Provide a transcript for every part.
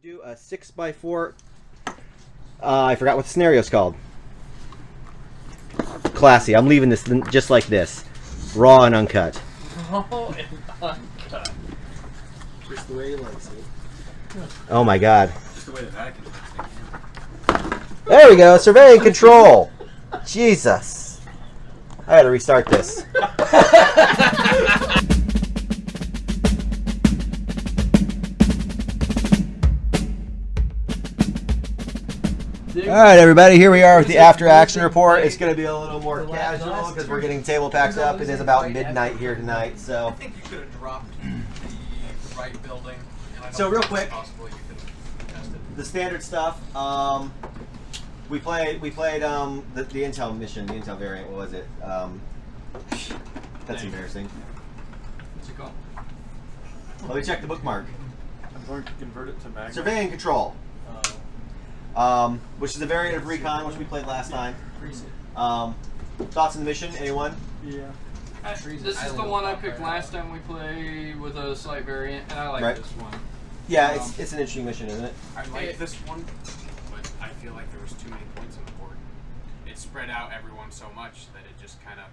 do a 6x4. I forgot what the scenario's called. Classy. I'm leaving this just like this, raw and uncut. Raw and uncut. Just the way you like it. Oh my God. Just the way the Vatican likes it. There we go. Survey and control. Jesus. I gotta restart this. All right, everybody, here we are with the after action report. It's going to be a little more casual because we're getting table packed up. It is about midnight here tonight, so. I think you could have dropped the right building. And I don't So real think it's quick, possible you could have tested. the standard stuff. We played the Intel mission, the Intel variant. What was it? That's embarrassing. What's it called? Let me check the bookmark. I'm going to convert it to Magma. Survey and control. Which is a variant of Recon, which we played last time. Thoughts on the mission? Anyone? Yeah. This is the one I picked last time we played with a slight variant, and I like this one. Yeah, it's an interesting mission, isn't it? I like this one, but I feel like there was too many points on the board. It spread out everyone so much that it just kind of.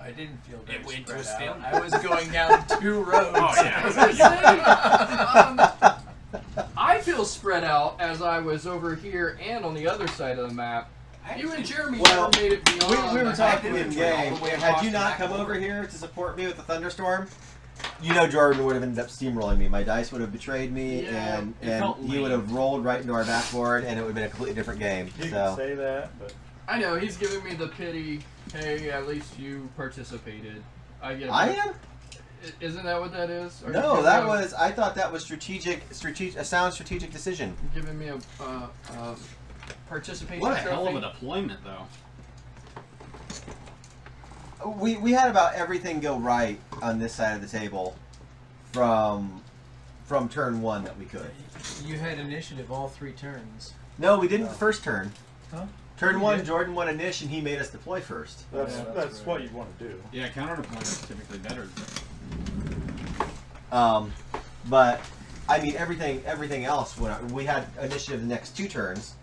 I didn't feel very It went to a spread out. stalemate. I was going down 2 roads. Oh yeah. I feel spread out as I was over here and on the other side of the map. You and Jeremy Well, never made it beyond. we were the talking half in inch game. all the way Had across you the not back come of the over board. here to support me with the thunderstorm, you know Jordan would have ended up steamrolling me. My dice would have betrayed me, Yeah, and felt you would have rolled right into our backboard, and it would have been a completely different game. You So. can say that, but I know, he's giving me the pity, hey, at least you participated. I get. I am? Isn't that what that is? Or No, you that know, was. I thought that was a sound strategic decision. giving me a participation What a trophy. hell of a deployment, though. We had about everything go right on this side of the table, from turn 1 that we could. You had initiative all 3 turns. No, we didn't the first turn. Huh? Turn You 1, did? Jordan won initiative, and he made us deploy first. that's Yeah, that's that's what you want to do. Yeah, counter deployment is typically better. But I mean everything else. We had initiative the next 2 turns,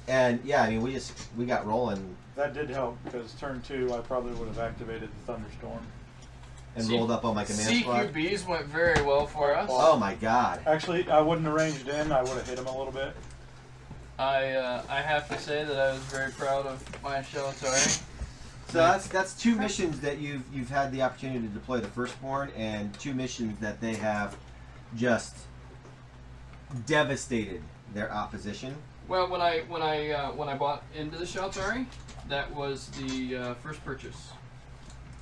and yeah, I mean we got rolling That did help because turn 2 I probably would have activated the thunderstorm. and rolled up on my command squad. CQBs went very well for us. Oh my God! Actually, I wouldn't have ranged in. I would have hit him a little bit. I have to say that I was very proud of my shell turret. So that's 2 missions that you've had the opportunity to deploy the firstborn, and 2 missions that they have just devastated their opposition. Well, when I bought into the Sheltari, that was the first purchase.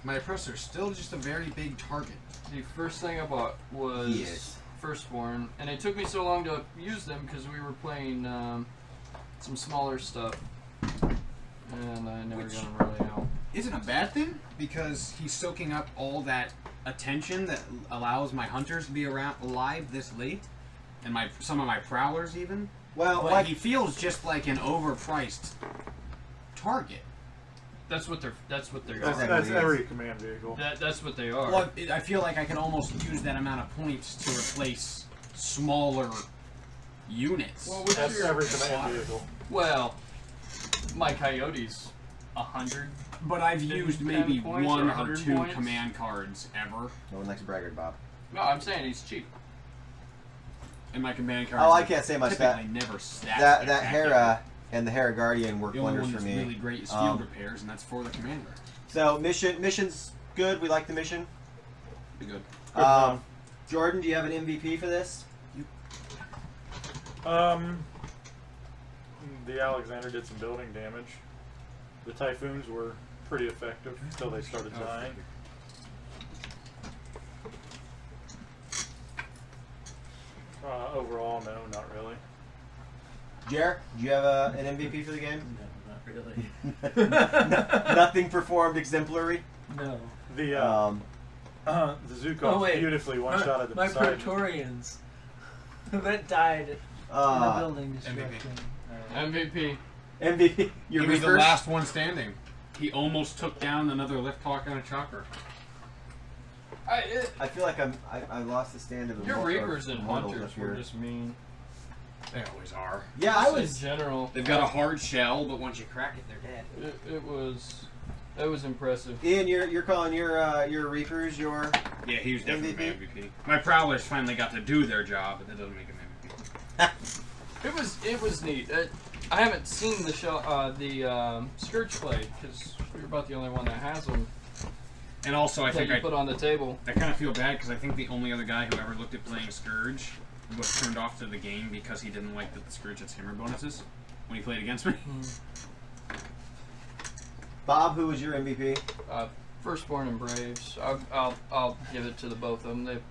My oppressor's still just a very big target. The first thing I bought was Yes. Firstborn, and it took me so long to use them because we were playing some smaller stuff, and I never got them really out. Isn't a bad thing because he's soaking up all that attention that allows my hunters to be alive this late, and some of my prowlers even. Well, But like he feels just like an overpriced target. That's what they're. That's, Exactly. that's every command vehicle. That's what they are. Well, I feel like I could almost use that amount of points to replace smaller units. Well, what's That's your- every command vehicle. Well, my Coyote's 100. But I've 10 used maybe points 1 or or 100 2 points? command cards ever, no one likes a braggart, Bob. No, I'm saying he's cheap. and my command cards. Oh, I can't say much. Typically never stack. That Hera and the Hera Guardian work The only wonders one for that's me. really great is field repairs, and that's for the commander. So mission's good. We like the mission. Be good. Jordan, do you have an MVP for this? The Alexander did some building damage. The Typhoons were pretty effective until they started dying. Overall, no, not really. Jer, do you have an MVP for the game? No, not really. Nothing performed exemplary. No. The Zukov Oh, wait. beautifully one-shotted the My Poseidon. Praetorians that died in the building destruction. MVP. MVP. Your He was the Reapers? last one standing. He almost took down another lift hawk and a chopper. I feel like I lost the stand of the Your Mortal- Reapers and Mortals Hunters up were here. just mean. They always are. Yeah, I Just in was. general. They've got a hard shell, but once you crack it, they're dead. It was impressive. Ian, you're calling your Reapers your. Yeah, he was definitely my MVP? MVP. My Prowlers finally got to do their job, but that doesn't make him MVP. It was neat. I haven't seen the Scourge play because you're about the only one that has them. And also, I that think you put on the table. I kind of feel bad because I think the only other guy who ever looked at playing Scourge was turned off to the game because he didn't like that the Scourge had hammer bonuses when he played against me. Bob, who was your MVP? Firstborn and Braves. I'll give it to the both of them.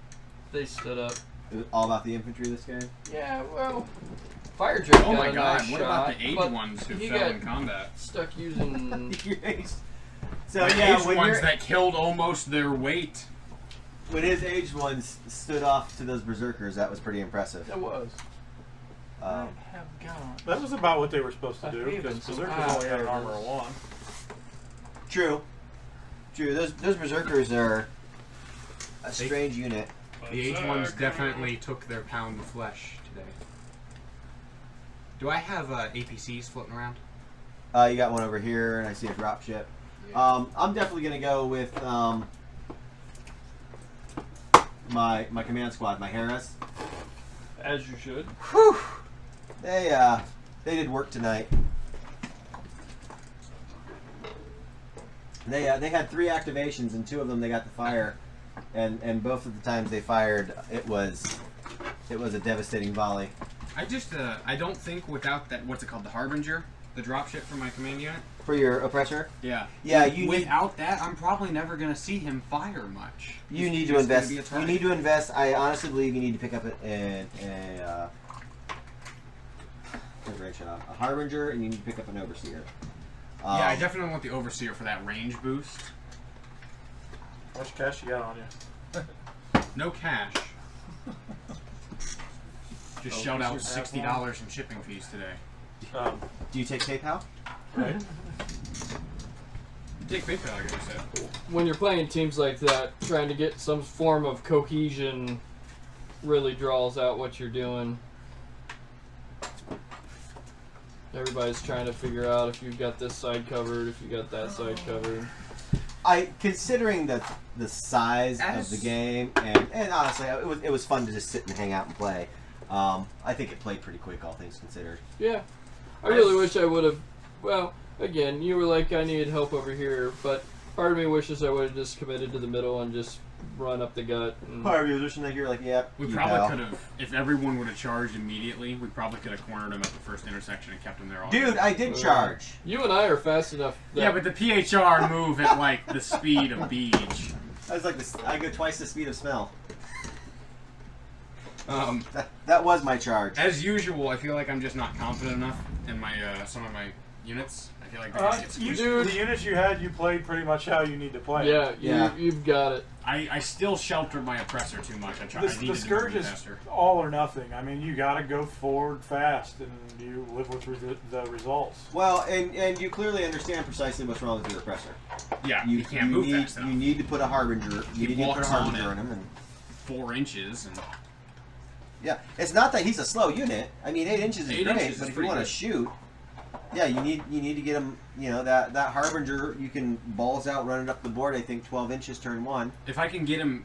They stood up. It was all about the infantry this game. Yeah, well, Fire Drake Oh got my a god, nice what shot, about the aged but ones who he fell got in combat? stuck using. So The yeah, aged ones that killed almost their weight. when his aged ones stood off to those berserkers, that was pretty impressive. That was. I Um, have got. That was about what they were supposed to I do hate because them so Berserkers bad. only had an armor of 1. True. Those berserkers are a strange unit. The aged ones definitely took their pound of flesh today. Do I have APCs floating around? You got one over here, and I see a dropship. I'm definitely gonna go with my command squad, my Harris. As you should. Whew. They did work tonight. They had 3 activations, and 2 of them they got to fire, and both of the times they fired, it was a devastating volley. I don't think without that, what's it called, the Harbinger, the dropship for my command unit. For your oppressor, Yeah. yeah, you need Without that, I'm probably never gonna see him fire much. you He's need to just gonna invest. be a You target. need to invest. I honestly believe you need to pick up a Harbinger, and you need to pick up an Overseer. Yeah, I definitely want the Overseer for that range boost. How much cash you got on you? No cash. Just shelled out $60 in shipping fees today. Do you take PayPal? Right. Take PayPal, I guess you said. When you're playing teams like that, trying to get some form of cohesion really draws out what you're doing. Everybody's trying to figure out if you've got this side covered, if you got that side covered. Considering the size of the game, and honestly, it was fun to just sit and hang out and play. I think it played pretty quick, all things considered. Yeah. I really wish I would have. Well, again, you were like, I needed help over here, but part of me wishes I would have just committed to the middle and just run up the gut. And Part of you was wishing that you're like, yep. We probably could have, if everyone would have charged immediately, we probably could have cornered him at the first intersection and kept him there all Dude, day. I did charge. You and I are fast enough. That Yeah, but the PHR move at like the speed of Beach. I was like, I go twice the speed of smell. Um, That was my charge. as usual, I feel like I'm just not confident enough in my some of my units. I feel like they just get squished. Dude. The units you had, you played pretty much how you need to play. Yeah, Yeah. you've got it. I still sheltered my oppressor too much. I needed The to Scourge move is faster. all or nothing. I mean, you got to go forward fast, and you live with the results. Well, and you clearly understand precisely what's wrong with your oppressor. Yeah, you can't move need, fast enough. You need to put a Harbinger. He You need to put a walks on Harbinger it. on him. And, 4 inches and yeah, it's not that he's a slow unit. I mean, 8 inches is 8 great, inches is but if you pretty want to good. shoot, yeah, you need to get him. You know that Harbinger, you can balls out, run it up the board. I think 12 inches turn 1. if I can get him,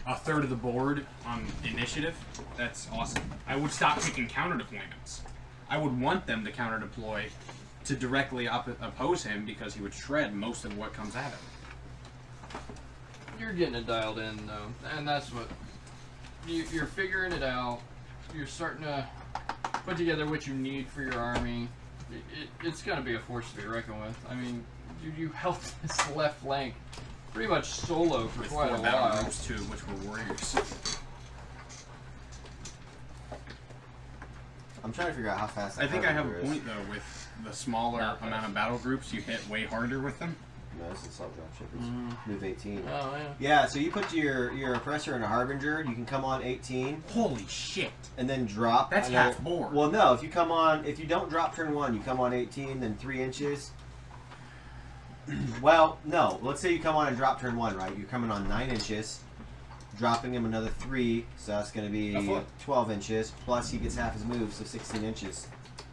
a third of the board on initiative, that's awesome. I would stop taking counter deployments. I would want them to counter deploy to directly oppose him because he would shred most of what comes at him. You're getting it dialed in, though, and that's what you're figuring it out. You're starting to put together what you need for your army. It's going to be a force to be reckoned with. I mean, you held this left flank pretty much solo for With quite 4 a battle while. groups too, which were warriors. I'm trying to figure out how fast. I that think I have a Harbinger is. point though with the smaller Not amount of battle groups, you hit way harder with them. No, this is assault dropshippers. Move 18. Oh, yeah. Yeah, so you put your oppressor in a Harbinger. You can come on 18 Holy shit! and then drop. That's another- half board. Well, no. If you don't drop turn 1, you come on 18, then 3 inches. Well, no. Let's say you come on and drop turn 1, right? You're coming on 9 inches. dropping him another 3, so that's going to be A foot. 12 inches. Plus he gets half his move, so 16 inches.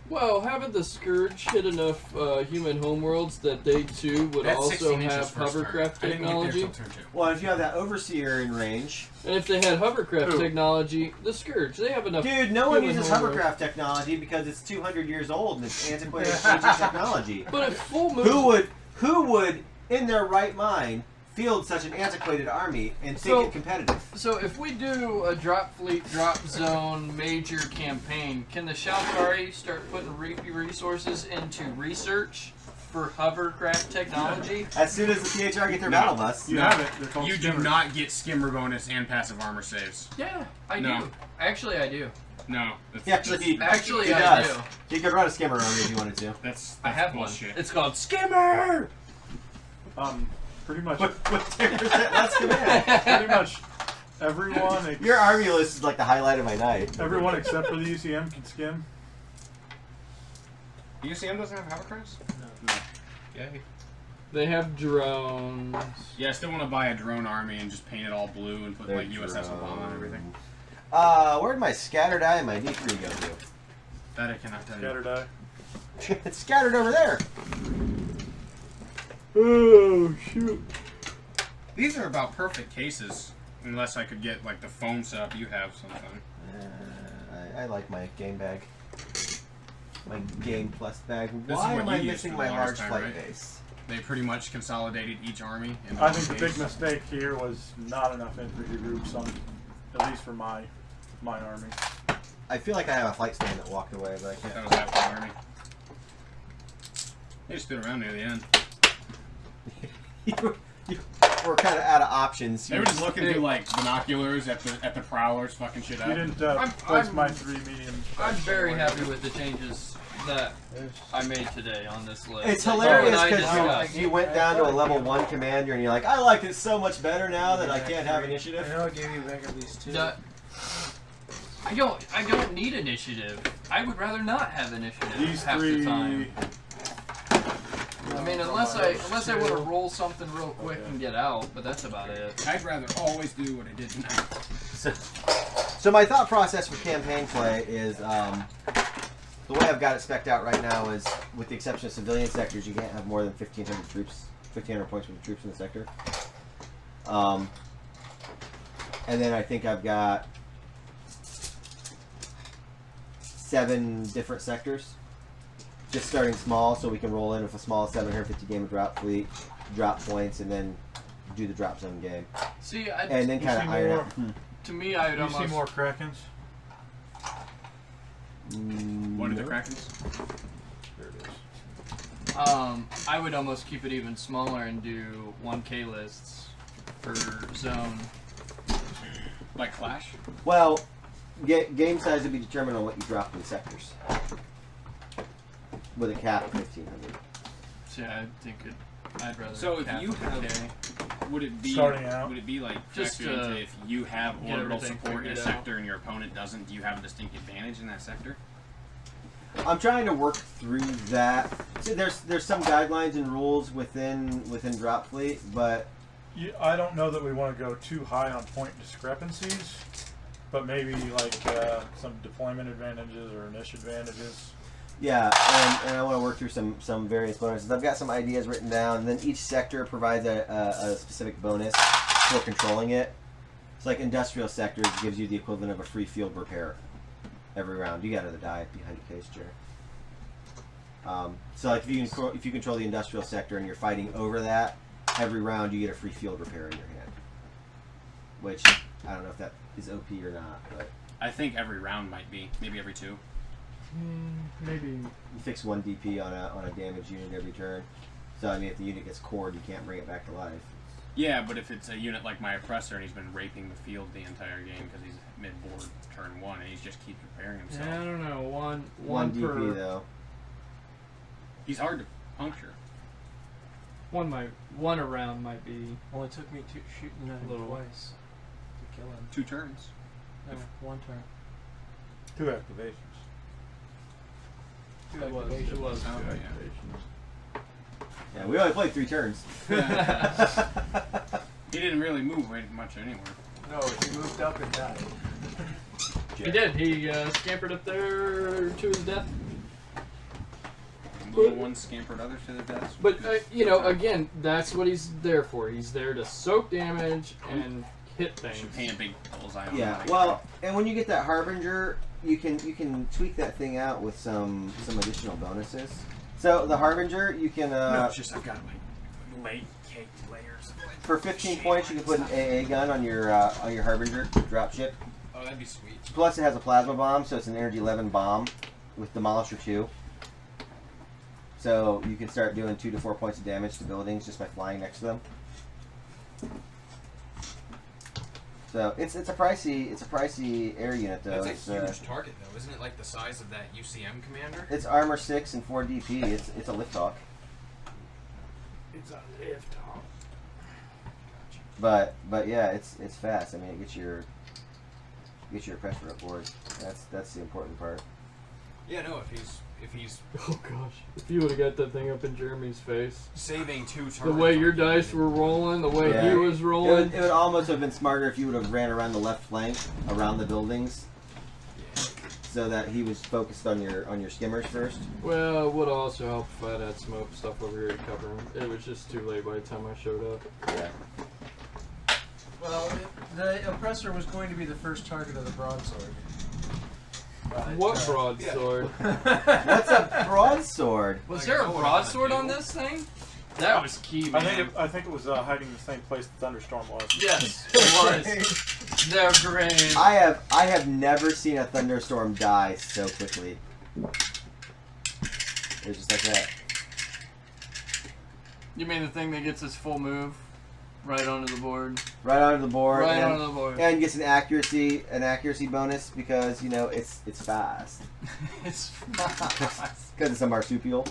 Well, haven't the Scourge hit enough human homeworlds that they too would That's also 16 inches have first turn. hovercraft I didn't get there technology? till turn 2. Well, if you have that Overseer in range, And if they had hovercraft Who? technology, the Scourge, they have enough. dude, no one human uses homeworld. hovercraft technology because it's 200 years old and it's antiquated ancient technology. But at full move, Who would, in their right mind, field such an antiquated army and think So- it competitive? So if we do a drop fleet, drop zone major campaign, can the Shalkari start putting resources into research for hovercraft technology? As soon as the PHR get their No. battle bus. You No. have it. They're called You do skimmers. not get skimmer bonus and passive armor saves. Yeah, I No. do. Actually, I do. No. That's, He actually, Actually, he I does. do. He could run a skimmer army if he wanted to. That's I have bullshit. one. It's called Skimmer. Pretty much. What 10%? That's command. Pretty much everyone. Your army list is like the highlight of my night. Everyone except for the UCM can skim. UCM doesn't have hovercrafts? Okay. They have drones. Yeah, I still want to buy a drone army and just paint it all blue and put like USS Obama and everything. Where'd my scatter die and my D3 go to? That I cannot tell you. Scatter die. It's scattered over there. Oh shoot! These are about perfect cases, unless I could get like the foam setup you have sometime. I like my game bag. My game plus bag. This is Why what am I you used missing for my the large last time, flight right? base? They pretty much consolidated each army. Into I one think the base. big mistake here was not enough infantry groups on, at least for my army. I feel like I have a flight stand that walked away, but I can't. That was half the army. They just stood around near the end. you were kind of out of options. They were just looking through like binoculars at the prowlers, fucking shit up. You didn't place I'm- my 3 medium. I'm very happy with the changes that I made today on this list. It's That you hilarious and I because discussed. you went down to a level 1 commander and you're like, I like it so much better now that I can't have I initiative. know I gave you back at least 2. I don't need initiative. I would rather not have initiative These half the time. 3. I mean, unless I want to roll something real quick and get out, but that's about it. I'd rather always do what I did tonight. So my thought process for campaign play is the way I've got it spec'd out right now is, with the exception of civilian sectors, you can't have more than 1,500 troops, 1,500 points with the troops in the sector. And then I think I've got 7 different sectors. Just starting small, so we can roll in with a small 750 game of drop fleet, drop points, and then do the drop zone game, See, and then You kind of see iron more- out. to me, I would You see almost. more Krakens? What are the No. Krakens? There it is. I would almost keep it even smaller and do 1K lists per zone. Like Clash? Well, game size would be determined on what you drop in sectors. With a cap of 1,500. See, I think I'd rather. So if cap you it have, 1K. would it be Starting out. Would it be like Just factored into to if you have get orbital everything support in a figured out. sector and your opponent doesn't? Do you have a distinct advantage in that sector? I'm trying to work through that. See, there's some guidelines and rules within drop fleet, but I don't know that we want to go too high on point discrepancies, but maybe like some deployment advantages or niche advantages. yeah, and I want to work through some various bonuses. I've got some ideas written down, and then each sector provides a specific bonus for controlling it. It's like industrial sectors gives you the equivalent of a free field repair every round. You got to die behind the case, Jerry. So like if you control the industrial sector and you're fighting over that, every round you get a free field repair in your hand. Which I don't know if that is OP or not, but I think every round might be, maybe every 2. Maybe. you fix 1 DP on a damaged unit every turn. So I mean, if the unit gets cored, you can't bring it back to life. Yeah, but if it's a unit like my oppressor and he's been raping the field the entire game because he's mid-board turn 1 and he just keeps repairing himself. Yeah, I don't know. One 1 DP per. though. He's hard to puncture. One around might be. Only took me shooting at him Little. twice to kill him. 2 turns. No, 1 turn. 2 activations. 2 It was. activations. It was. Oh, yeah. Yeah, we only played 3 turns. He didn't really move very much anywhere. No, he moved up and died. He did. He scampered up there to his death. Little ones scampered others to their deaths. But, you know, again, that's what he's there for. He's there to soak damage and hit things. Should pay a big bullseye on Yeah, that. well, and when you get that Harbinger, you can tweak that thing out with some additional bonuses. So the Harbinger, you can no, it's just I've got like late caked layers. for 15 points, you can put an AA gun on your Harbinger dropship. Oh, that'd be sweet. Plus, it has a plasma bomb, so it's an energy 11 bomb with Demolisher 2. So you can start doing 2 to 4 points of damage to buildings just by flying next to them. So it's a pricey air unit though. That's a huge target though, isn't it? Like the size of that UCM commander. It's armor 6 and 4 DP. It's a lift hawk. It's a lift off. But yeah, it's fast. I mean, it gets your pressure up board. That's the important part. Yeah, no. If he's Oh gosh! If you would have got that thing up in Jeremy's face, saving 2 targets. the way your dice were rolling, the way Yeah. he was It rolling. would almost have been smarter if you would have ran around the left flank around the buildings, so that he was focused on your skimmers first. Well, it would also help if I had that smoke stuff over here to cover him. It was just too late by the time I showed up. Yeah. Well, the oppressor was going to be the first target of the broadsword. But, What broadsword? What's a broadsword? Was Like, there a know what I'm broadsword gonna on do. this thing? That was key, man. I think it was hiding in the same place the thunderstorm was. Yes, it was. They're great. I have never seen a thunderstorm die so quickly. It was just like that. You mean the thing that gets his full move right onto the board? Right onto the board. Right and, onto the board. and gets an accuracy bonus because you know it's fast. It's fast. Because it's a marsupial.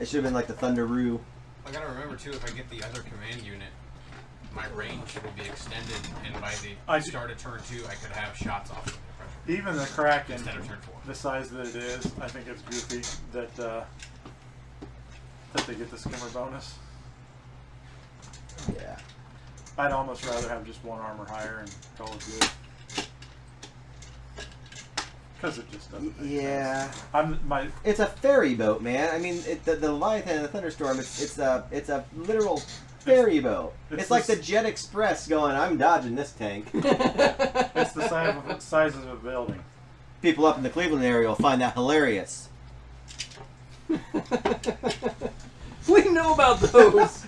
It should have been like the Thunderoo. I gotta remember too, if I get the other command unit, my range will be extended, and by the start of turn 2, I could have shots off of the pressure Even the Kraken, instead of turn 4. the size that it is, I think it's goofy that they get the skimmer bonus. Yeah. I'd almost rather have just one armor higher and call it good. Because it just doesn't make Yeah. sense. It's a ferry boat, man. I mean, the Leviathan and the Thunderstorm. It's a literal ferry boat. It's like the Jet Express going. I'm dodging this tank. It's the size of a building. People up in the Cleveland area will find that hilarious. We know about those.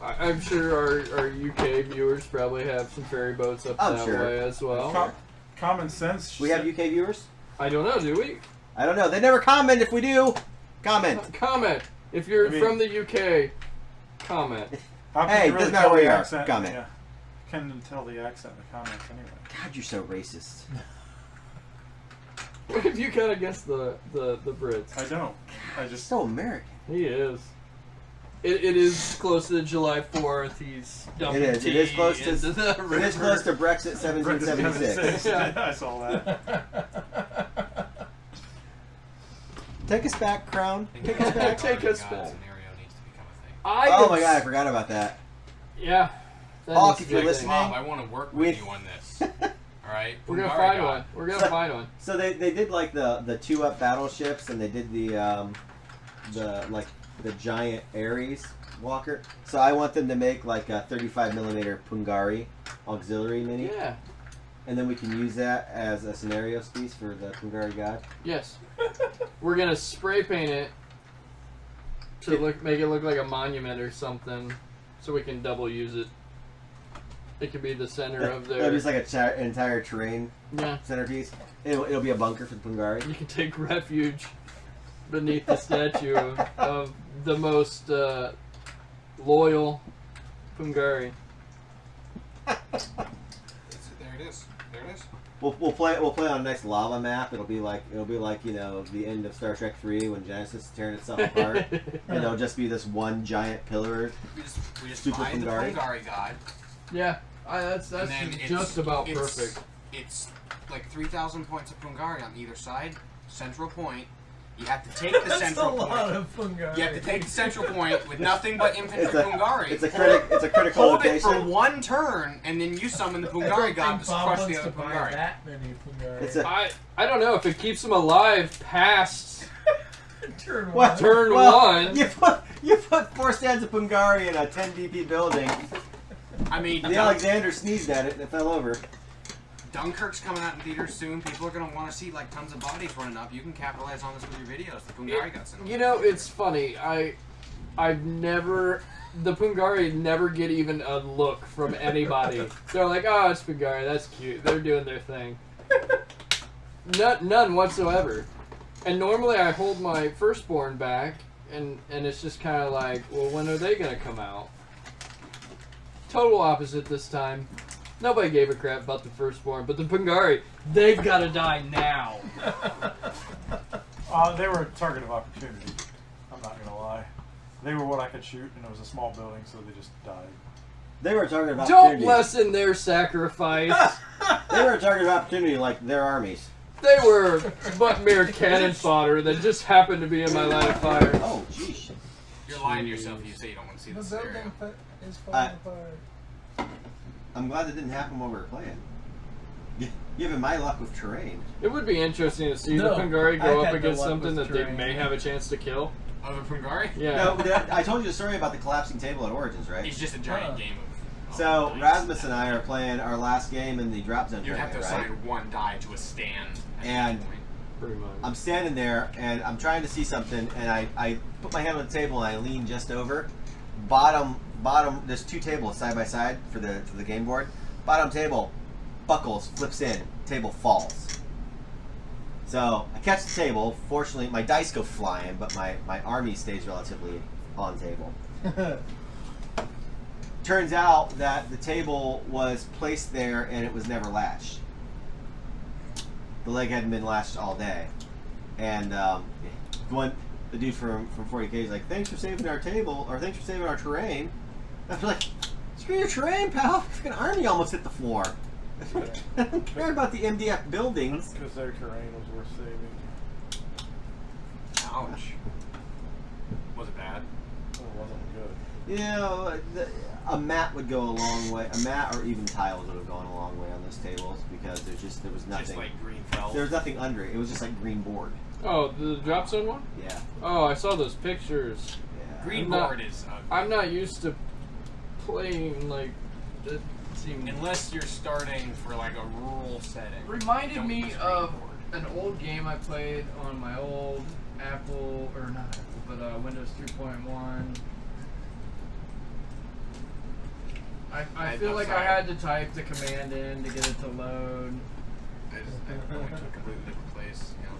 I'm sure our UK viewers probably have some ferry boats up I'm that sure. way as well. Common sense. We have UK viewers? I don't know, do we? I don't know. They never comment if we do. Comment. Comment. If you're I mean- from the UK, comment. How can Hey, you really doesn't matter tell where the you are. accent? Comment. Yeah. Can tell the accent in the comments anyway. God, you're so racist. What if you kind of guessed the Brits? I don't. I just. So American. He is. It is close to July 4th. He's dumping It is. It tea is close to. into the It is close to Brexit 1776. Yeah. I saw that. Take us back, Crown. Take us back. Take us God back. scenario needs to become a thing. Oh my God, I forgot about that. Yeah. that Hawk, needs if to you're be a listening, thing. Bob, I want to work we- with you on this. All right, We're gonna Bungari find God. one. We're gonna find one. So they did like the 2-up battleships, and they did the giant Ares walker. So I want them to make like a 35mm Pungari auxiliary mini, Yeah. and then we can use that as a scenario piece for the Pungari God. Yes. We're gonna spray paint it to make it look like a monument or something, so we can double use it. It could be the center of That'd their. be just like an entire terrain Yeah. centerpiece. It'll be a bunker for the Pungari. You can take refuge beneath the statue of the most loyal Pungari. There it is. There it is. We'll play on a nice lava map. It'll be like you know the end of Star Trek 3 when Genesis is tearing itself apart, and it'll just be this one giant pillar. We just Super buy the Pungari. Pungari God. Yeah, that's and then just about it's- perfect. It's like 3,000 points of Pungari on either side, central point, You have to take the That's central a lot point. of Pungari. You have to take the central point with nothing but infinite Pungari. It's a critical Hold it location. for one turn, and then you summon the I don't Pungari think god to Bob crush wants the other to buy Pungari. that many Pungari. It's a I don't know if it keeps them alive past turn Well, one. turn well, one. You put 4 stands of Pungari in a 10 DP building. I mean, The Alexander sneezed at it and it fell over. Dunkirk's coming out in theaters soon. People are going to want to see like tons of bodies running up. You can capitalize on this with your videos. The Pungari gods. You know, it's funny. I've never. The Pungari never get even a look from anybody. They're like, oh, it's Pungari. That's cute. They're doing their thing. None whatsoever. And normally I hold my firstborn back, and it's just kind of like, well, when are they going to come out? Total opposite this time. Nobody gave a crap about the firstborn, but the Pungari, they've got to die now. They were a target of opportunity. I'm not gonna lie. They were what I could shoot, and it was a small building, so they just died. They were a target of Don't opportunity. lessen their sacrifice. They were a target of opportunity like their armies. They were but mere cannon fodder that just happened to be in my line of fire. Oh, jeez. You're lying to yourself if you say you don't want to see The this building scenario. is falling apart. I'm glad that didn't happen while we were playing. Given my luck with terrain. It would be interesting to see No, the Pungari I go had up no against luck something with that they terrain. may have a chance to kill. Other Pungari? Yeah. No, but I told you the story about the collapsing table at Origins, right? It's just a giant game of. So dice. Rasmus and I are playing our last game in the drop zone You'd have to tournament, assign right? one die to a stand. at And- that point. Pretty much. I'm standing there and I'm trying to see something, and I put my hand on the table and I lean just over. Bottom. There's 2 tables side by side for the game board. Bottom table buckles, flips in, table falls. So I catch the table. Fortunately, my dice go flying, but my army stays relatively on table. Turns out that the table was placed there and it was never latched. The leg hadn't been latched all day, and the dude from 40K is like, "Thanks for saving our table, or thanks for saving our terrain." I was like, "Screw your terrain, pal! Freaking army almost hit the floor." I don't care about the MDF buildings. Because their terrain was worth saving. Ouch. Was it bad? It wasn't good. You know, a mat would go a long way. A mat or even tiles would have gone a long way on those tables because there was nothing. Just like green felt. There was nothing under it. It was just like green board. Oh, the drop zone one? Yeah. Oh, I saw those pictures. Yeah. Green I'm not- board is ugly. I'm not used to playing like. It seemed Unless you're starting for like a rural setting. reminded Don't me use green of board. an old game I played on my old Apple, or not Apple, but Windows 3.1. I feel like I had to type the command in to get it to load. I went to a completely different place. You know.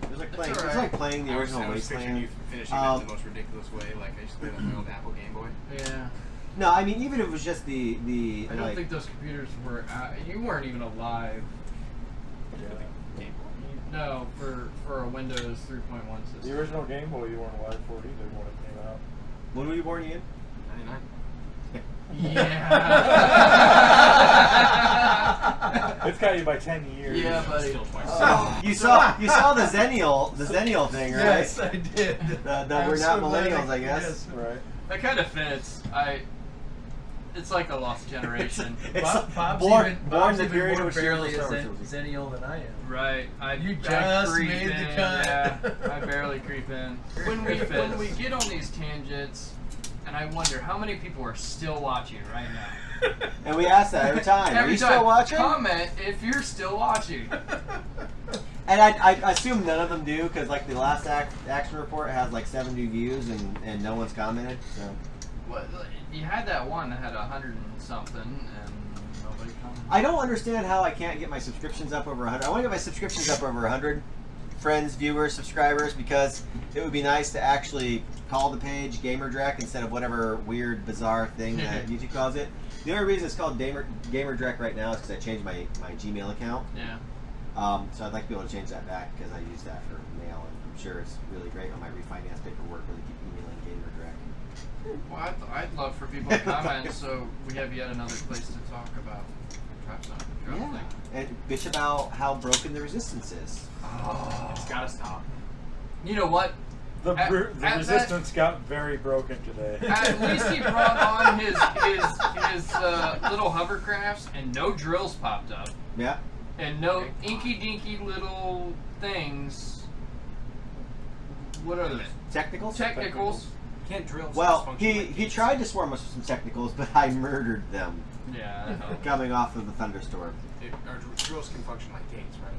It was like That's playing. It was alright. like playing the original I was picturing Wasteland. you finishing that in the most ridiculous way. Like I used to play on my old Apple Game Boy. Yeah. No, I mean even if it was just the I don't like, think those computers were. You weren't even alive. Game Boy. No, for a Windows 3.1 system. The original Game Boy you weren't alive for it either when it came out. when were you born, Ian? 99. Yeah. It's got you by 10 years. Yeah, buddy. Still twice. You saw the Zennial thing, right? Yes, I did. That I'm we're not so glad millennials, I guess. yes. Right. That kind of fits. It's like a lost generation. It's Bob's born even, born Bob's the even period more of which barely Star a Wars was. Zennial than I am. Right. You I just creep made the in, cut. Yeah, I barely creep in. When we get on these tangents, and I wonder how many people are still watching right now. And we ask that every time. Are Every you time, still watching? comment if you're still watching. And I assume none of them do, because like the last action report has like 70 views and no one's commented. So What, you had that one that had 100 and something, and nobody commented. I don't understand how I can't get my subscriptions up over 100. I want to get my subscriptions up over 100. Friends, viewers, subscribers, because it would be nice to actually call the page GamerDrek instead of whatever weird, bizarre thing that YouTube calls it. The only reason it's called GamerDrek right now is because I changed my Gmail account. Yeah. So I'd like to be able to change that back because I use that for mail, and I'm sure it's really great on my refinance paperwork where they keep emailing GamerDrek. Well, I'd love for people to comment so we have yet another place to talk about drop zone. Drop Yeah, thing. and bitch about how broken the resistance is. It's gotta stop. You know what? The At resistance got very broken today. At least he brought on his little hovercrafts, and no drills popped up, Yeah. and no inky dinky little things. What are they? Technicals? Technicals. Can't drill. Well, he tried to swarm us with some technicals, but I murdered them Yeah. I know. coming off of the thunderstorm. Our drills can function like gates, right?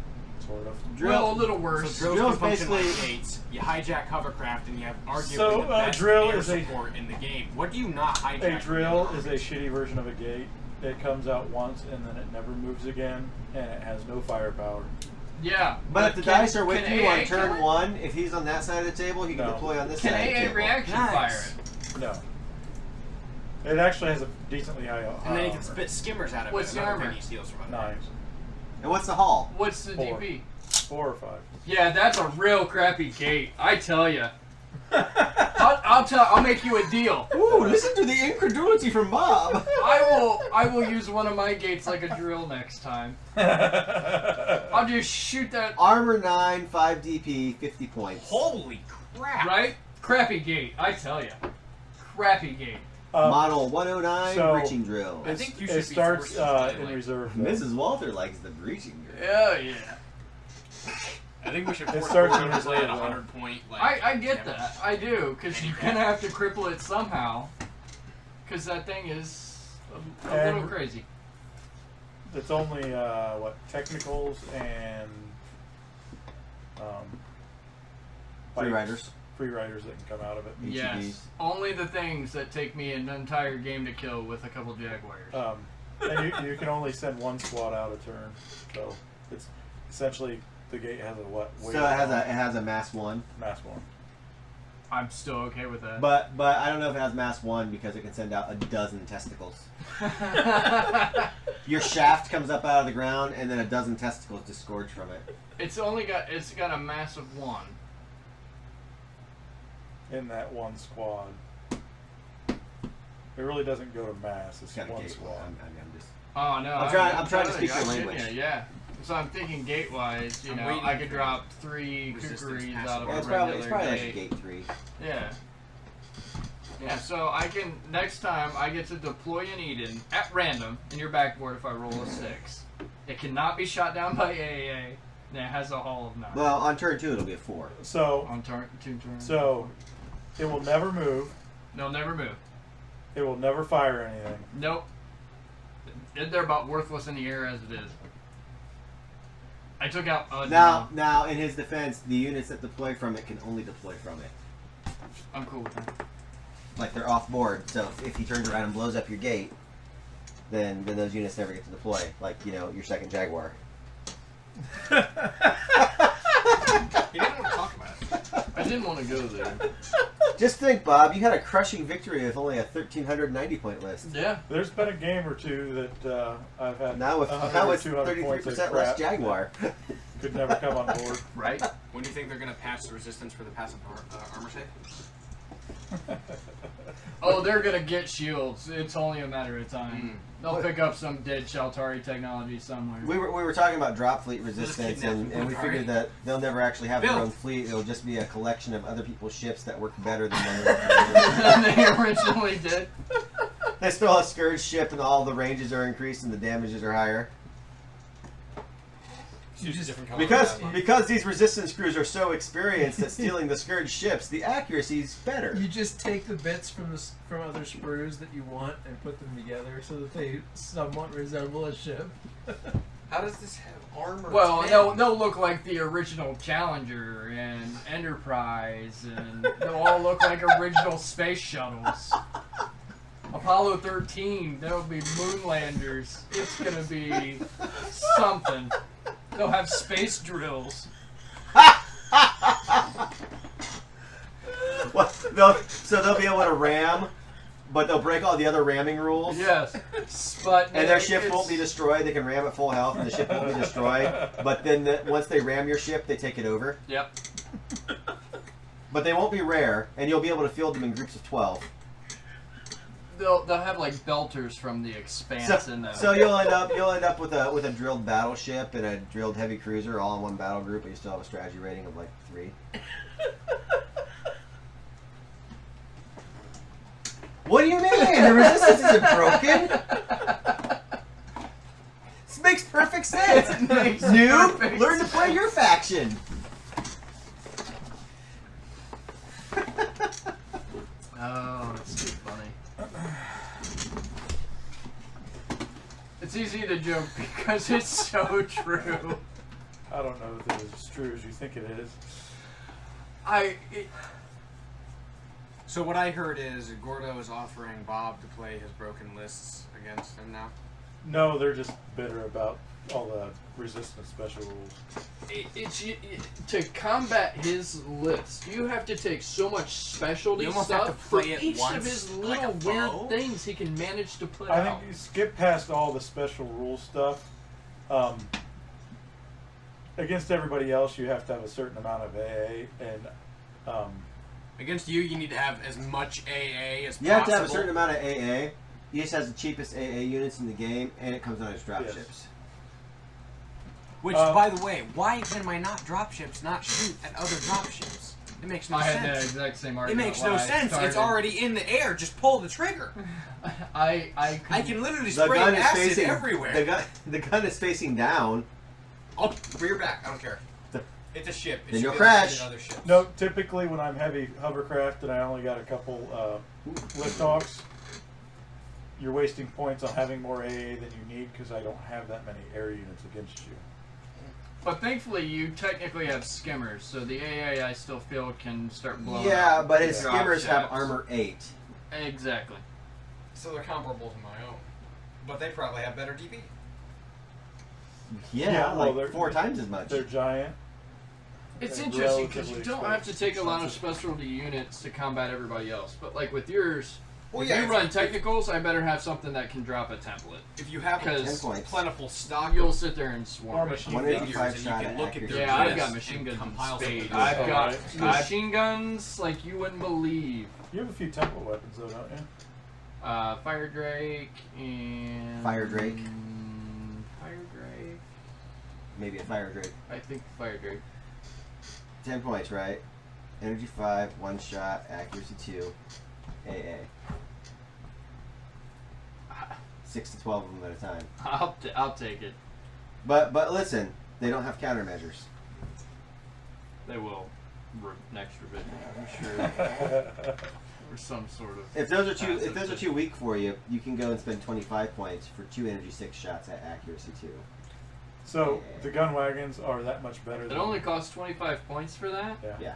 Sort of. Well, a little worse. So drills Drill's can function like basically- gates. You hijack hovercraft, and you have arguably So, the best drill air is a- support in the game. What do you not hijack? A drill is a shitty version of a gate. It comes out once and then it never moves again, and it has no firepower. Yeah. But if the can- dice are with can you on AA kill turn it? 1, if he's on that side of the table, he can No. deploy on this Can side of the AA table. reaction Nice. fire it? No. It actually has a decently high And then you can armor. spit skimmers out of What's it. the Another armor? thing he steals from other 9. games. And what's the hull? What's the 4. DP? 4 or 5. Yeah, that's a real crappy gate. I tell you. I'll make you a deal. Ooh, listen to the incredulity from Bob. I will use one of my gates like a drill next time. I'll just shoot that. Armor 9, 5 DP, 50 points. Holy crap! Right? Crappy gate. I tell you. Crappy gate. Model 109, so- breaching drill. I think you should It be starts forced to play, in like- reserve. though. Mrs. Walter likes the breaching drill. Oh yeah. I think we should It force starts Gordon in to play at reserve, 100 point. Like, I get damage. that. I do, because Any you're crap. gonna have to cripple it somehow. Because that thing is a And- little crazy. It's only technicals and Free like, riders. free riders that can come out of it. HEVs. Yes. Only the things that take me an entire game to kill with a couple Jaguars. And you can only send one squad out a turn, so it's essentially the gate has a what? So it has a mass 1. mass one. I'm still okay with that. But I don't know if it has mass 1 because it can send out a dozen testicles. Your shaft comes up out of the ground and then a dozen testicles disgorge from it. it's got a massive 1. In that one squad. It really doesn't go to mass. It's It's got a one gate. squad. I'm just. Oh no! I'm trying to totally- speak your I'm language. kidding you, yeah. So I'm thinking gate-wise, I'm know, waiting I could for drop 3 resistance kookaries passive out of Yeah, a it's regular probably like a gate. gate 3. Yeah. Yeah, so I can, next time, I get to deploy an Eden at random in your backboard if I roll a 6. It cannot be shot down by AA, and it has a hull of 9. Well, on turn 2 it'll be a 4. So On turn, 2 turns. so it will never move. They'll never move. It will never fire anything. Nope. They're about worthless in the air as it is. I took out. Now, in his defense, the units that deploy from it can only deploy from it. I'm cool with that. Like they're off board. So if he turns around and blows up your gate, then those units never get to deploy. Like your second Jaguar. You didn't want to talk about it. I didn't want to go there. Just think, Bob. You had a crushing victory with only a 1,390 point list. Yeah. There's been a game or two that I've had Now with 100 or 200 200 points of 33% less crap Jaguar. could never come on board. Right? When do you think they're going to patch the resistance for the passive armor save? Oh, they're gonna get shields. It's only a matter of time. Mm. They'll pick up some dead Sheltari technology somewhere. We were talking about drop fleet resistance, kidnapped and we Bill figured that they'll never actually have Bill. their own fleet. It'll just be a collection of other people's ships that work better than Than theirs. they originally did. They still have Scourge ship, and all the ranges are increased and the damages are higher. Use a different color Because these resistance crews are so experienced at stealing the Scourge ships, the accuracy's better. You just take the bits from other sprues that you want and put them together so that they somewhat resemble a ship. How does this have armor? Well, 10? they'll look like the original Challenger and Enterprise, and they'll all look like original space shuttles. Apollo 13, there'll be moonlanders. It's gonna be something. They'll have space drills. So they'll be able to ram, but they'll break all the other ramming rules. Yes, but And their ship won't be destroyed. They can ram at full health, and the ship won't be destroyed. But then once they ram your ship, they take it over. Yep. But they won't be rare, and you'll be able to field them in groups of 12. they'll have like belters from the Expanse in them. So you'll end up with a drilled battleship and a drilled heavy cruiser all in one battle group, but you still have a strategy rating of like 3. What do you mean? The resistance isn't broken. This makes perfect sense. Noob, learn to play your faction. Oh, it's too funny. It's easy to joke because it's so true. I don't know if it is as true as you think it is. So what I heard is Gordo is offering Bob to play his broken lists against him now. No, they're just bitter about all the resistance special rules. To combat his list, you have to take so much specialty You almost have stuff to for play it each once, of his like little a weird foe. things he can manage to put I out. think you skip past all the special rule stuff. Against everybody else, you have to have a certain amount of AA, and Against you, you need to have as much AA as possible. You have to have a certain amount of AA. He just has the cheapest AA units in the game, and it comes on his dropships. Yes. Which, by the way, why can my dropships not shoot at other dropships? It makes no I sense. had the exact same It argument. makes when no I sense. started. It's already in the air. Just pull the trigger. I can literally The spray gun is acid facing everywhere. The gun is facing down. Oh, for your back. I don't care. The- It's a ship. It Then should you'll be able to crash. shoot at other ships. no, typically when I'm heavy hovercraft and I only got a couple liftoffs, you're wasting points on having more AA than you need because I don't have that many air units against you. But thankfully, you technically have skimmers, so the AA I still feel can start blowing Yeah, up but his drop skimmers have ships. armor 8. Exactly. So they're comparable to my own. But they probably have better DP. Yeah, well, like they're 4 times as much. They're giant. It's And interesting because relatively you don't have to take a lot of expensive. specialty units to combat everybody else. But like with yours, Well, if yeah, you if- run if- technicals, I better have something that can drop a template. If you have 'Cause 10 points. plentiful stock, You'll sit there and Or swarm. it. machine 185 figures, and you shot can look at accuracy. their Yeah, I've lists got and machine guns in compile spades. something. I've got Alright. machine guns like you wouldn't believe. You have a few temple weapons though, don't you? Fire Drake and Fire Drake? Fire Drake. Maybe a fire drake. I think Fire Drake. 10 points, right? Energy 5, 1 shot, accuracy 2, AA. 6 to 12 of them at a time. I'll take it. But listen, they don't have countermeasures. They will next revision, I'm sure, or some sort of. If those are too weak for you, you can go and spend 25 points for 2 energy 6 shots at accuracy 2. So the gun wagons are that much better. It than only costs 25 points for that. Yeah. Yeah.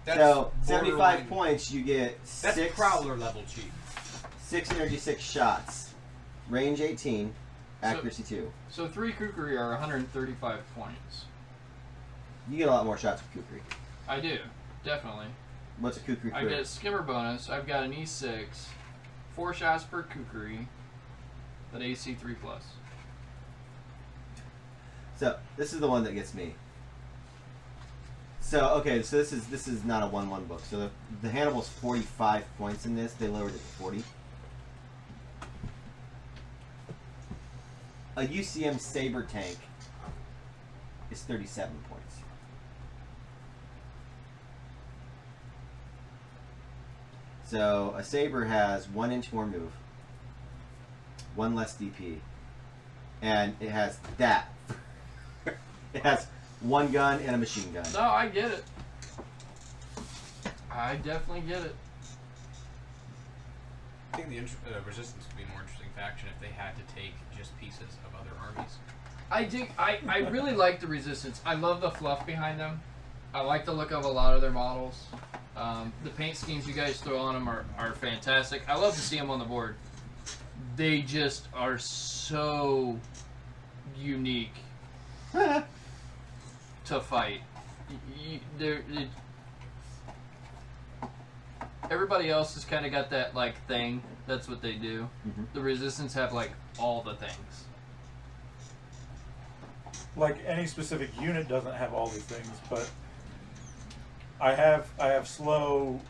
That's So 75 borderline- points, you get That's 6 Prowler level cheap. 6 energy 6 shots, range 18, accuracy 2. So 3 Kukri are 135 points. You get a lot more shots with Kukri. I do, definitely. What's a Kukri I crit? get a skimmer bonus. I've got an E6, 4 shots per Kukri, at AC 3+. So this is the one that gets me. So okay, so this is not a 1-1 book. So the Hannibal's 45 points in this. They lowered it to 40. A UCM Saber tank is 37 points. So a Saber has 1 inch more move, 1 less DP, and it has that. It has 1 gun and a machine gun. No, I get it. I definitely get it. I think the Resistance would be a more interesting faction if they had to take just pieces of other armies. I really like the Resistance. I love the fluff behind them. I like the look of a lot of their models. The paint schemes you guys throw on them are fantastic. I love to see them on the board. They just are so unique to fight. Everybody else has kind of got that like thing. That's what they do. Mm-hmm. The Resistance have like all the things. Like any specific unit doesn't have all these things, but I have slow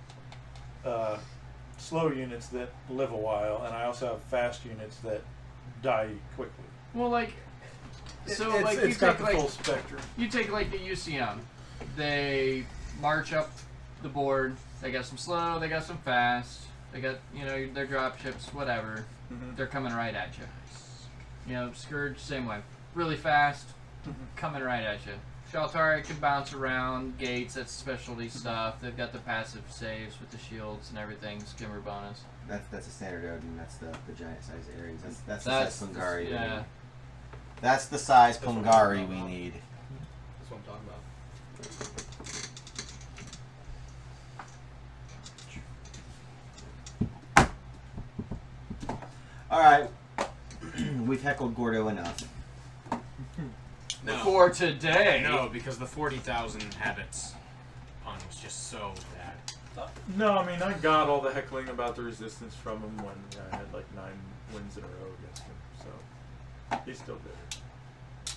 slow units that live a while, and I also have fast units that die quickly. Well, like, so it's, like it's got the full spectrum. you take like the UCM, they march up the board. They got some slow, they got some fast, they got their drop ships, whatever. They're coming right at you. Scourge same way, really fast, coming right at you. Shaltari can bounce around, Gates, that's specialty stuff. They've got the passive saves with the shields and everything, skimmer bonus. That's a standard Odin. That's the giant size Ares. That's the size Pungari. Yeah. That's the size That's what I'm Pungari talking we about. need. That's what I'm talking about. All right, we've heckled Gordo enough. No. For today. No, because the 40,000 habits pun was just so bad. No, I mean, I got all the heckling about the resistance from him when I had like 9 wins in a row against him, so he's still bitter.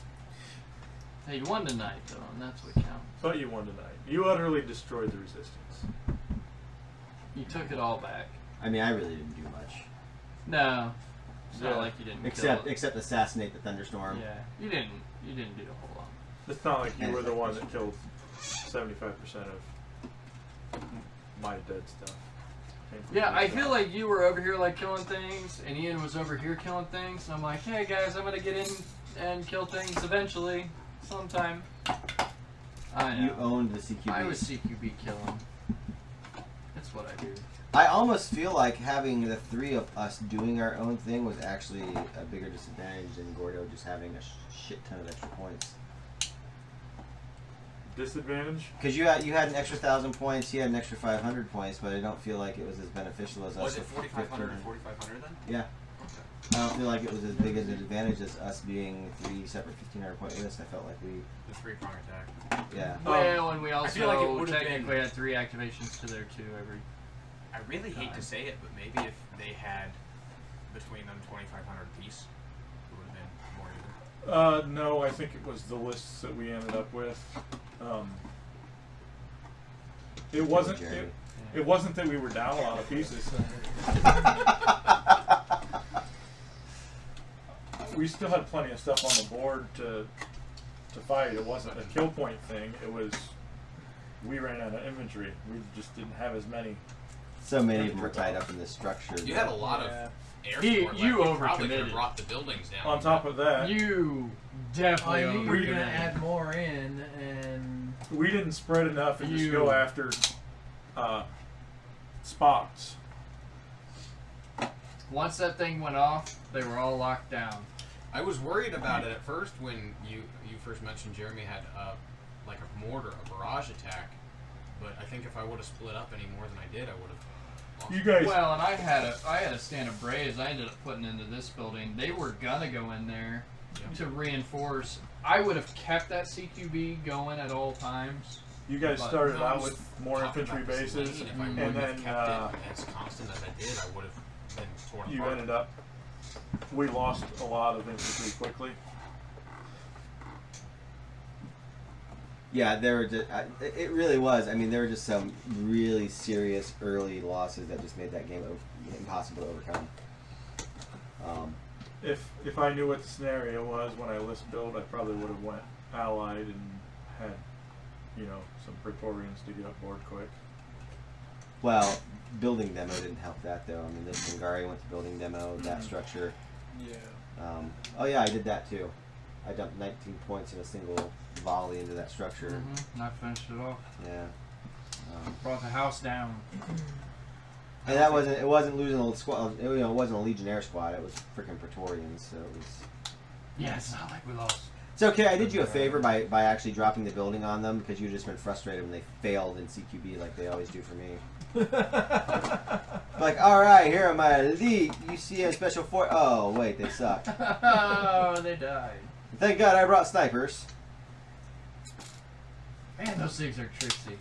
Hey, you won tonight though, and that's what counts. But you won tonight. You utterly destroyed the resistance. You took it all back. I mean, I really didn't do much. No. It's Yeah. not like you didn't Except kill it. except assassinate the thunderstorm. Yeah. You didn't do a whole lot. It's not like you And were the it's one like- that killed 75% of my dead stuff. Came from Yeah, I yourself. feel like you were over here like killing things, and Ian was over here killing things. And I'm like, hey guys, I'm gonna get in and kill things eventually, sometime. I know. You owned the CQB. I was CQB killing. That's what I do. I almost feel like having the 3 of us doing our own thing was actually a bigger disadvantage than Gordo just having a shit ton of extra points. Disadvantage? Because you had an extra 1,000 points, he had an extra 500 points, but I don't feel like it was as beneficial as us. Was it with 4,500 and 1,500. 4,500 then? Yeah. Okay. I don't feel like it was as big as an advantage as us being 3 separate 1,500 point lists. I felt like we, The 3-prong attack. yeah. Well, and we also feel like it would've technically been- had 3 activations to there too every. I really hate to say it, but maybe if they had between them 2,500 apiece, it would have been more even. No, I think it was the lists that we ended up with. It wasn't. Jeremy. It wasn't that we were down a lot of pieces. We still had plenty of stuff on the board to fight. It wasn't a kill point thing. It was we ran out of infantry. We just didn't have as many. So many of them were tied up in this structure. You that- had a lot of air You- support. you Like, probably could have overcommitted. brought the buildings down. On top of that, You definitely. I knew you were overcommitted. gonna add more in, and we didn't spread enough and just You- go after spots. Once that thing went off, they were all locked down. I was worried about it at first when you first mentioned Jeremy had like a mortar, a barrage attack. But I think if I would have split up any more than I did, I would have lost. You guys, Well, and I had a stand of braves. I ended up putting into this building. They were gonna go in there to reinforce. I would have kept that CQB going at all times. you guys But started No, I out was with more talking infantry about this bases, lane. If I and wouldn't then have kept it as constant as I did, I would have been torn you apart. ended up. We lost a lot of infantry quickly. Yeah, there were just, it really was. I mean, there were just some really serious early losses that just made that game impossible to overcome. If I knew what the scenario was when I list build, I probably would have went allied and had, some Praetorians to get up board quick. Well, building demo didn't help that though. I mean, the Hungary went to building demo, that structure. yeah. Oh yeah, I did that too. I dumped 19 points in a single volley into that structure. Mm-hmm. I finished it off. Yeah. Brought the house down. And that it wasn't losing a squad. It wasn't a Legionnaire squad. It was freaking Praetorians. So it was. Yeah, it's not like we lost. It's okay. I did you a favor by actually dropping the building on them because you'd just been frustrated when they failed in CQB like they always do for me. Like, all right, here are my elite UCM special force. Oh wait, they suck. Oh, they died. Thank God I brought snipers. Man, those things are tricksy.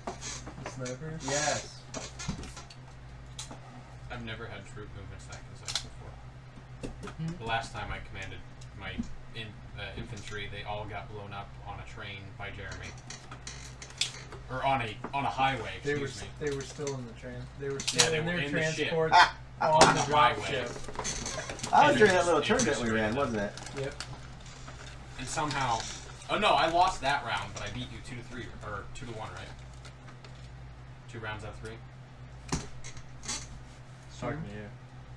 The snipers. Yes. I've never had troop movements that concise before. The last time I commanded my infantry, they all got blown up on a train by Jeremy. or on a highway. They were Excuse me. they were still in the They were still they in were their in the ship. transports on the drop highway. ship. I was And during it that little was tournament we ran, straight wasn't it? Yep. And somehow, oh no, I lost that round, but I beat you 2-3 or 2-1, right? 2 rounds out of 3. Talking to you.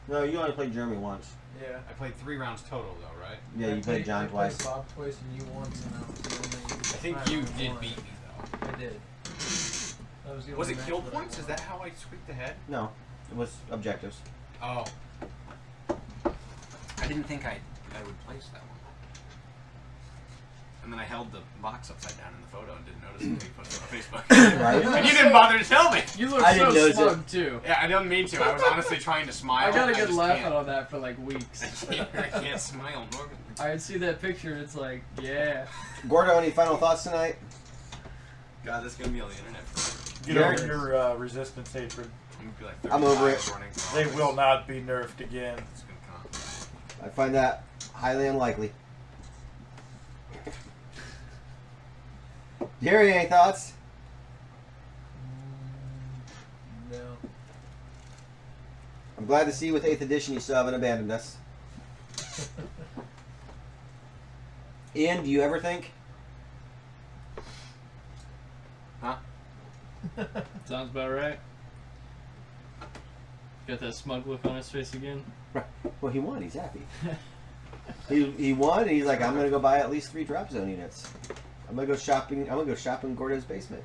No, you only played Jeremy once. Yeah. I played 3 rounds total though, right? Yeah, you played John I twice. played Bob twice and you once, and I was the only. I think time you I did won. beat me though. I did. That was the Was only it match kill that I points? Is won. that how I squeaked ahead? No, it was objectives. Oh. I didn't think I would place that one. And then I held the box upside down in the photo and didn't notice until you posted it on Facebook. Right? And you didn't bother to tell me. You look I didn't so notice smug too. Yeah, I didn't mean to. I was honestly trying to smile. I got a good just laugh can't. out of that for like weeks. I can't smile normally. I would see that picture and it's like, yeah. Gordo, any final thoughts tonight? God, this is gonna be on the internet forever. Get Yeah. over your resistance hatred. I'm gonna be like I'm over it. 35 running for They office. will not be nerfed again. It's gonna come. I find that highly unlikely. Gary, any thoughts? No. I'm glad to see with 8th edition you still haven't abandoned us. Ian, do you ever think? Huh? Sounds about right. Got that smug look on his face again. Well, he won. He's happy. he won, and he's like, I'm gonna go buy at least 3 drop zone units. I'm gonna go shopping. I'm gonna go shop in Gordo's basement.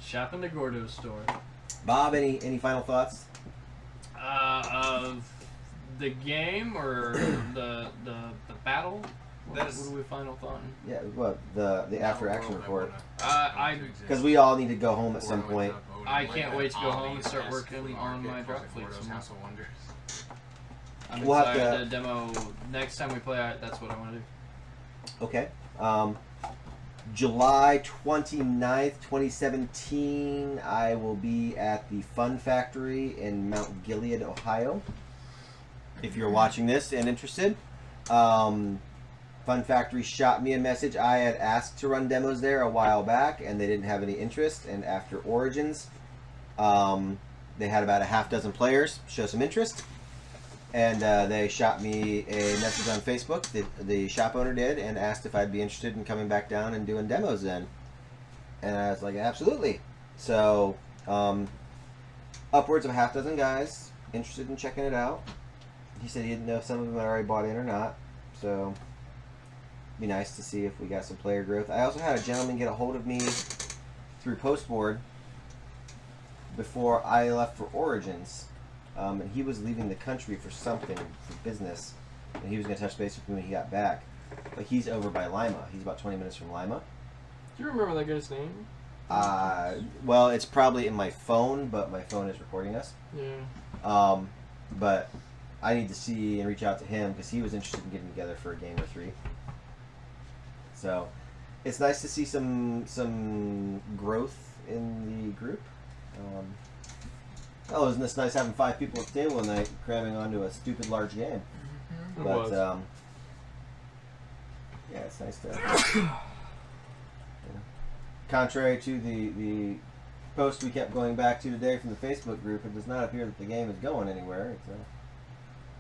Shop in the Gordo store. Bob, any final thoughts? Of the game or the battle? That is- What are we final thought? Yeah, what the after action report? Because we all need to go home at some point. I can't wait to go home and start working on my drop fleet some more. House of Wonders. I'm We'll have excited to- to demo next time we play. That's what I want to do. Okay. July 29th, 2017, I will be at the Fun Factory in Mount Gilead, Ohio. If you're watching this and interested. Fun Factory shot me a message. I had asked to run demos there a while back, and they didn't have any interest. And after Origins, they had about a half dozen players show some interest. And they shot me a message on Facebook, the shop owner did, and asked if I'd be interested in coming back down and doing demos then. And I was like, absolutely. So, upwards of a half dozen guys interested in checking it out. He said he didn't know if some of them had already bought in or not. So, it'd be nice to see if we got some player growth. I also had a gentleman get a hold of me through Postboard before I left for Origins. And he was leaving the country for something, for business, and he was going to touch base with me when he got back. But he's over by Lima. He's about 20 minutes from Lima. Do you remember that guy's name? Well, it's probably in my phone, but my phone is recording us. Yeah. But I need to see and reach out to him because he was interested in getting together for a game or 3. So it's nice to see some growth in the group. Oh, isn't this nice having 5 people at the table tonight, cramming onto a stupid large game? It But was. yeah, it's nice to. Yeah. Contrary to the post we kept going back to today from the Facebook group, it does not appear that the game is going anywhere. It's,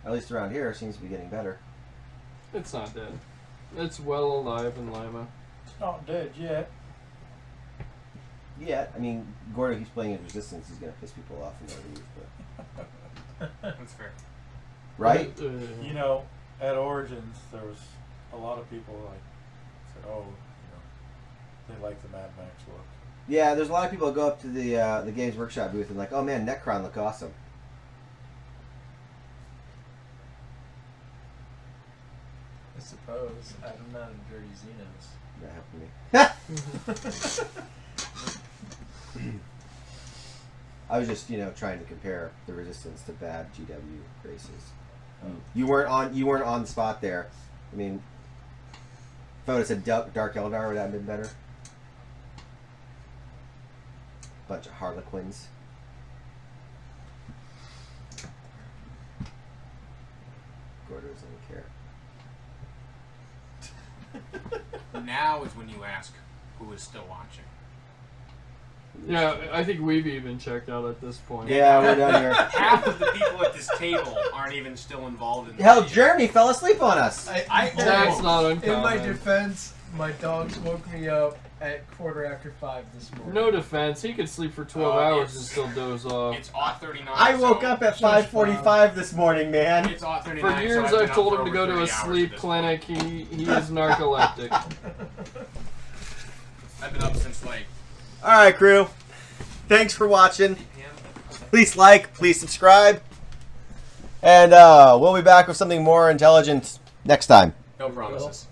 at least around here, it seems to be getting better. It's not dead. It's well alive in Lima. It's not dead yet. Yeah, I mean, Gordo keeps playing his Resistance. He's gonna piss people off and they'll leave, but That's fair. right? You know, at Origins, there was a lot of people like said, "Oh, they like the Mad Max look." Yeah, there's a lot of people that go up to the Games Workshop booth and like, oh man, Necron look awesome. I suppose. I'm not a dirty Xenos. That happened to me. I was just, trying to compare the Resistance to bad GW races. You weren't on the spot there. I mean, if I would have said Dark Eldar, would that have been better? Bunch of Harlequins. Gordo doesn't care. Now is when you ask who is still watching. Yeah, I think we've even checked out at this point. Yeah, we're done here. Half of the people at this table aren't even still involved in the Hell, video. Jeremy fell asleep on us. That's not uncommon. In my defense, my dogs woke me up at 5:15 this morning. No defense, he could sleep for 12 hours and still doze off. It's aught 39. I woke so up at 5:45 this morning, man. It's aught 39. For so years, been I've up told for him to over go to 30 a hours sleep at this clinic. point. He is narcoleptic. I've been up since like All right, crew. Thanks for watching. 8 p.m. Please like, please subscribe, and we'll be back with something more intelligent next time. No promises.